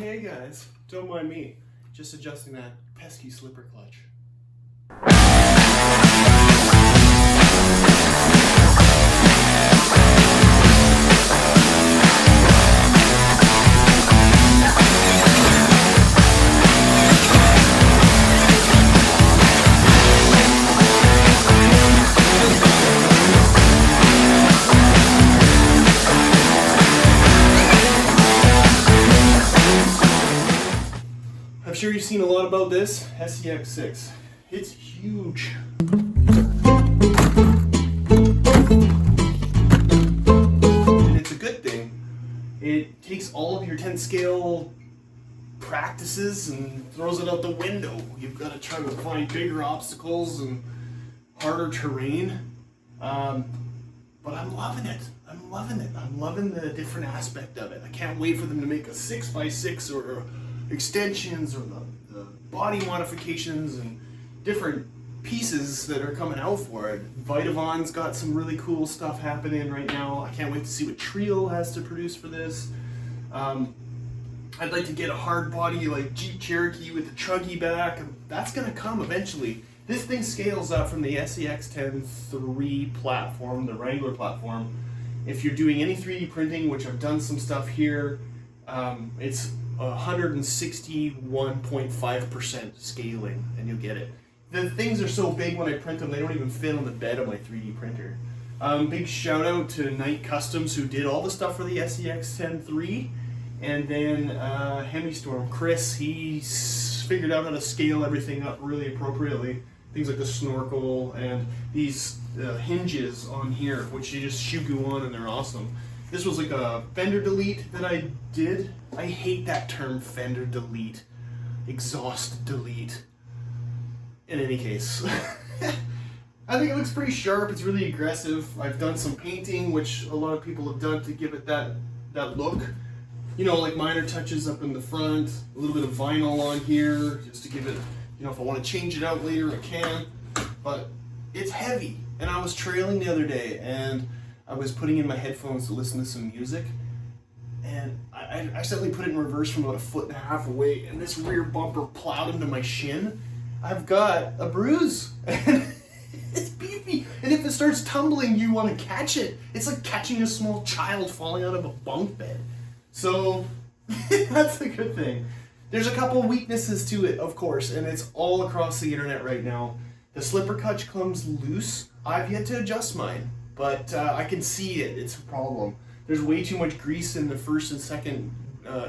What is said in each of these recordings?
Hey guys, don't mind me, just adjusting that pesky slipper clutch. I'm sure you've seen a lot about this SCX6. It's huge. And it's a good thing. It takes all of your 10 scale practices and throws it out the window. You've got to try to find bigger obstacles and harder terrain. But I'm loving it. I'm loving the different aspect of it. I can't wait for them to make a 6x6 or extensions or the body modifications and different pieces that are coming out for it. Vitavon's got some really cool stuff happening right now. I can't wait to see what Trio has to produce for this. I'd like to get a hard body like Jeep Cherokee with the chuggy back. That's gonna come eventually. This thing scales up from the SCX10 platform, the Wrangler platform. If you're doing any 3D printing, which I've done some stuff here, it's 161.5% scaling, and you'll get it. The things are so big when I print them, they don't even fit on the bed of my 3D printer. Big shout out to Knight Customs, who did all the stuff for the SCX10 and then Hemistorm, Chris, he figured out how to scale everything up really appropriately. Things like the snorkel and these hinges on here, which you just shoe glue on and they're awesome. This was like a fender delete that I did. I hate that term, fender delete, exhaust delete. In any case, I think it looks pretty sharp. It's really aggressive. I've done some painting, which a lot of people have done to give it that look. You know, like minor touches up in the front, a little bit of vinyl on here, just to give it, you know, if I want to change it out later, I can. But it's heavy, and I was trailing the other day, and I was putting in my headphones to listen to some music, and I accidentally put it in reverse from about 1.5 feet away, and this rear bumper plowed into my shin. I've got a bruise, and it's beefy, and if it starts tumbling, you want to catch it. It's like catching a small child falling out of a bunk bed. So that's a good thing. There's a couple weaknesses to it, of course, and it's all across the internet right now. The slipper clutch comes loose. I've yet to adjust mine, but I can see it. It's a problem. There's way too much grease in the first and second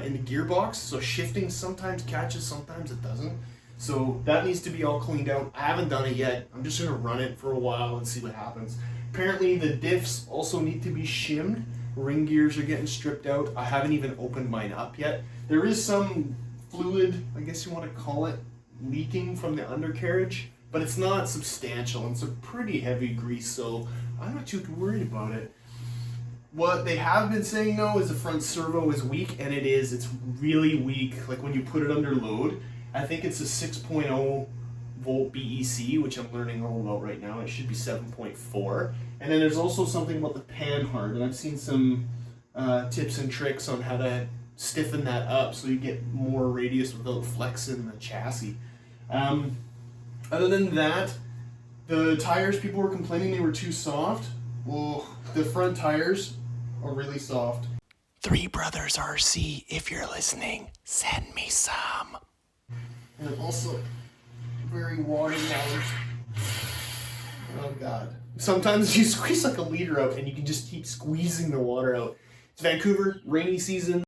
in the gearbox, so shifting sometimes catches, sometimes it doesn't. So that needs to be all cleaned out. I haven't done it yet. I'm just gonna run it for a while and see what happens. Apparently the diffs also need to be shimmed. Ring gears are getting stripped out. I haven't even opened mine up yet. There is some fluid, I guess you want to call it, leaking from the undercarriage, but it's not substantial, and it's a pretty heavy grease, so I'm not too worried about it. What they have been saying though is the front servo is weak, and it is. It's really weak. Like when you put it under load, I think it's a 6.0 volt BEC, which I'm learning all about right now. It should be 7.4. And then there's also something about the panhard, and I've seen some tips and tricks on how to stiffen that up so you get more radius without flexing the chassis. Other than that, the tires, people were complaining they were too soft. Well, the front tires are really soft. Three Brothers RC, if you're listening, send me some. And also very waterlogged. Oh god. Sometimes you squeeze like a liter out and you can just keep squeezing the water out. It's Vancouver, rainy season.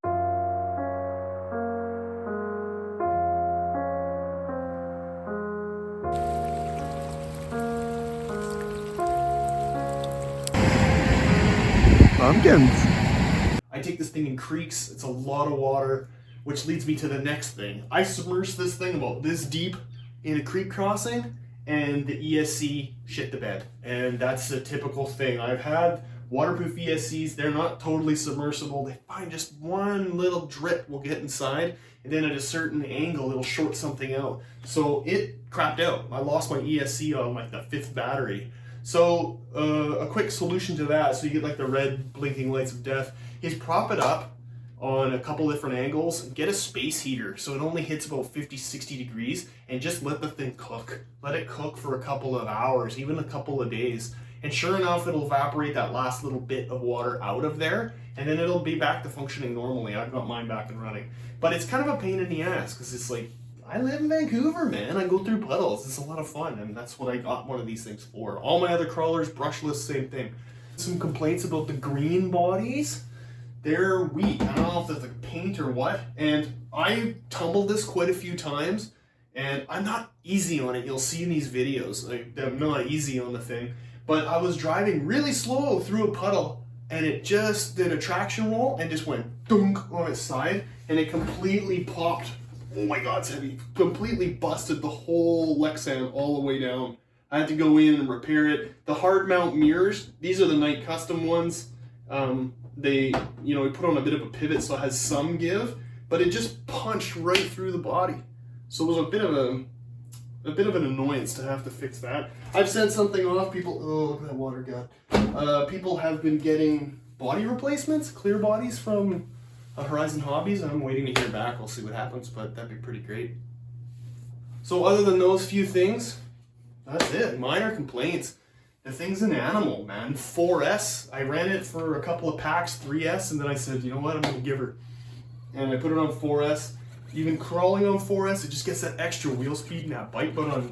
Pumpkins. I take this thing in creeks. It's a lot of water, which leads me to the next thing. I submerged this thing about this deep in a creek crossing, and the ESC shit the bed. And that's a typical thing. I've had waterproof ESCs. They're not totally submersible. They find just one little drip will get inside, and then at a certain angle, it'll short something out. So it crapped out. I lost my ESC on like the 5th battery. So a quick solution to that, so you get like the red blinking lights of death, is prop it up on a couple different angles. Get a space heater so it only hits about 50-60 degrees, and just let the thing cook. Let it cook for a couple of hours, even a couple of days. And sure enough, it'll evaporate that last little bit of water out of there, and then it'll be back to functioning normally. I've got mine back and running. But it's kind of a pain in the ass, because it's like, I live in Vancouver, man. I go through puddles. It's a lot of fun, and that's what I got one of these things for. All my other crawlers, brushless, same thing. Some complaints about the green bodies. They're weak. I don't know if that's like paint or what. And I tumbled this quite a few times, and I'm not easy on it. You'll see in these videos, like, I'm not easy on the thing. But I was driving really slow through a puddle, and it just did a traction roll and just went dunk on its side, and it completely popped. Oh my God, it's heavy. Completely busted the whole Lexan all the way down. I had to go in and repair it. The hard mount mirrors, these are the Knight custom ones. They, you know, we put on a bit of a pivot so it has some give, but it just punched right through the body. So it was a bit of an annoyance to have to fix that. I've sent something off. People, oh, look at that water gun. People have been getting body replacements, clear bodies from Horizon Hobbies. I'm waiting to hear back. We'll see what happens, but that'd be pretty great. So other than those few things, that's it. Minor complaints. The thing's an animal, man. 4S. I ran it for a couple of packs, 3S, and then I said, you know what, I'm going to give her. And I put it on 4S. Even crawling on 4S, it just gets that extra wheel speed and that bite. But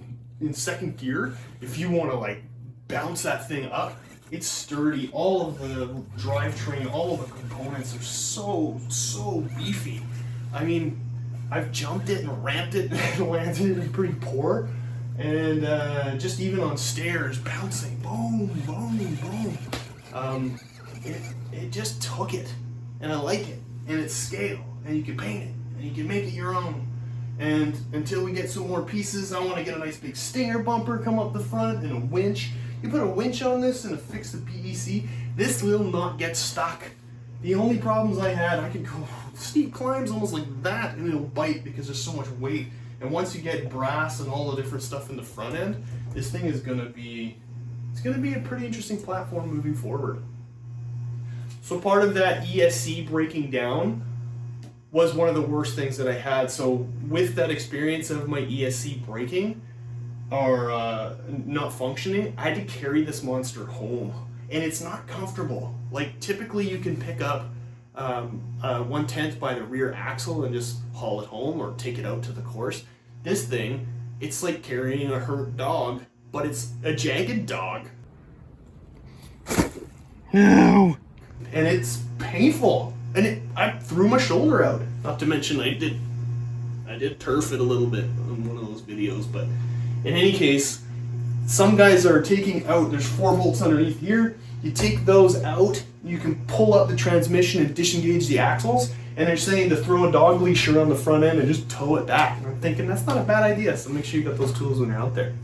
in second gear, if you want to like bounce that thing up, it's sturdy. All of the drivetrain, all of the components are so beefy. I mean, I've jumped it and ramped it and landed it pretty poor. And just even on stairs, bouncing, boom, boom, boom. It just took it, and I like it, and it's scale, and you can paint it, and you can make it your own. And until we get some more pieces, I want to get a nice big stinger bumper come up the front and a winch. You put a winch on this and affix the PVC, this will not get stuck. The only problems I had, I could go steep climbs almost like that, and it'll bite because there's so much weight. And once you get brass and all the different stuff in the front end, this thing is gonna be, it's gonna be a pretty interesting platform moving forward. So part of that ESC breaking down was one of the worst things that I had. So with that experience of my ESC breaking or not functioning, I had to carry this monster home, and it's not comfortable. Like typically you can pick up 1/10 by the rear axle and just haul it home or take it out to the course. This thing, it's like carrying a hurt dog, but it's a jagged dog. No. And it's painful. And I threw my shoulder out. Not to mention I did turf it a little bit on one of those videos, but in any case, some guys are taking out, there's 4 bolts underneath here. You take those out, you can pull up the transmission and disengage the axles, and they're saying to throw a dog leash around the front end and just tow it back. And I'm thinking that's not a bad idea, so make sure you got those tools when you're out there.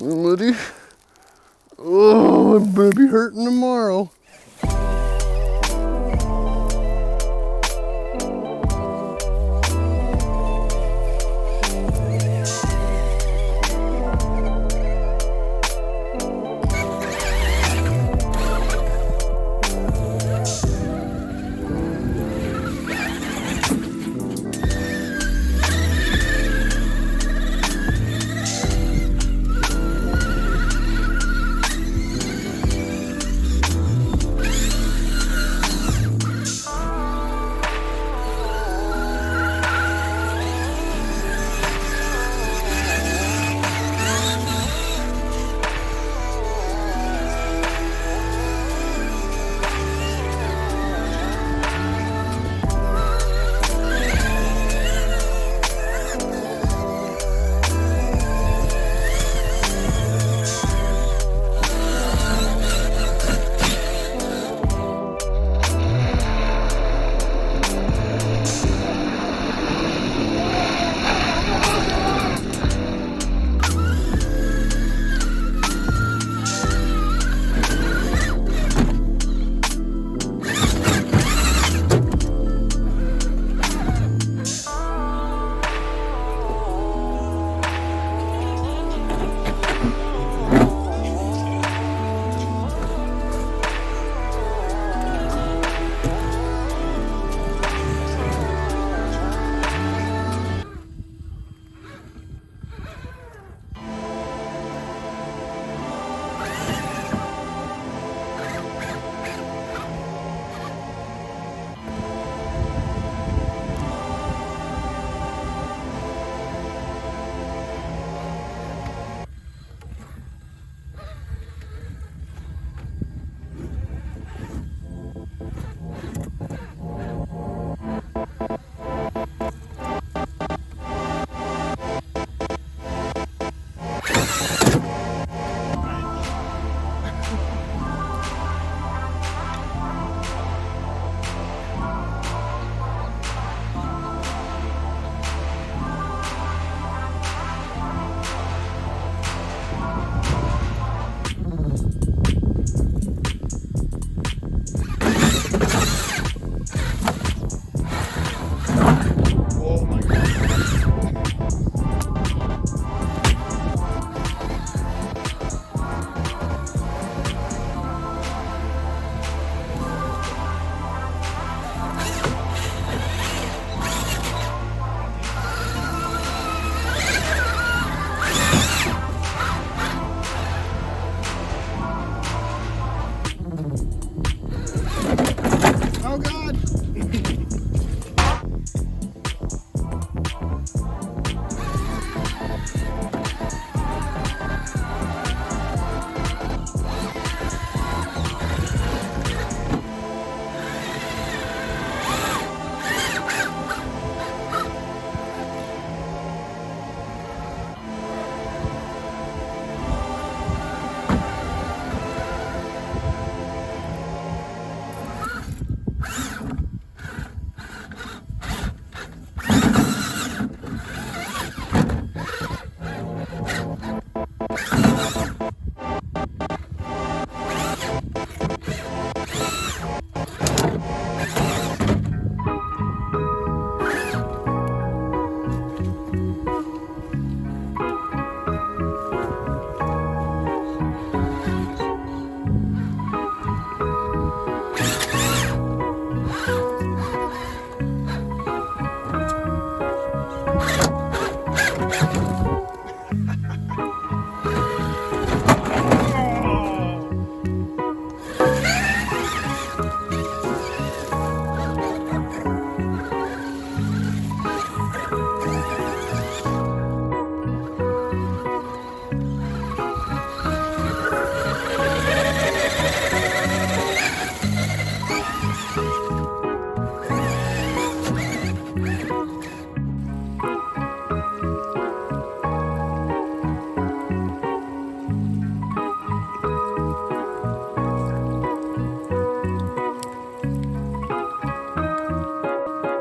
Liddy. Oh, I'm gonna be hurting tomorrow.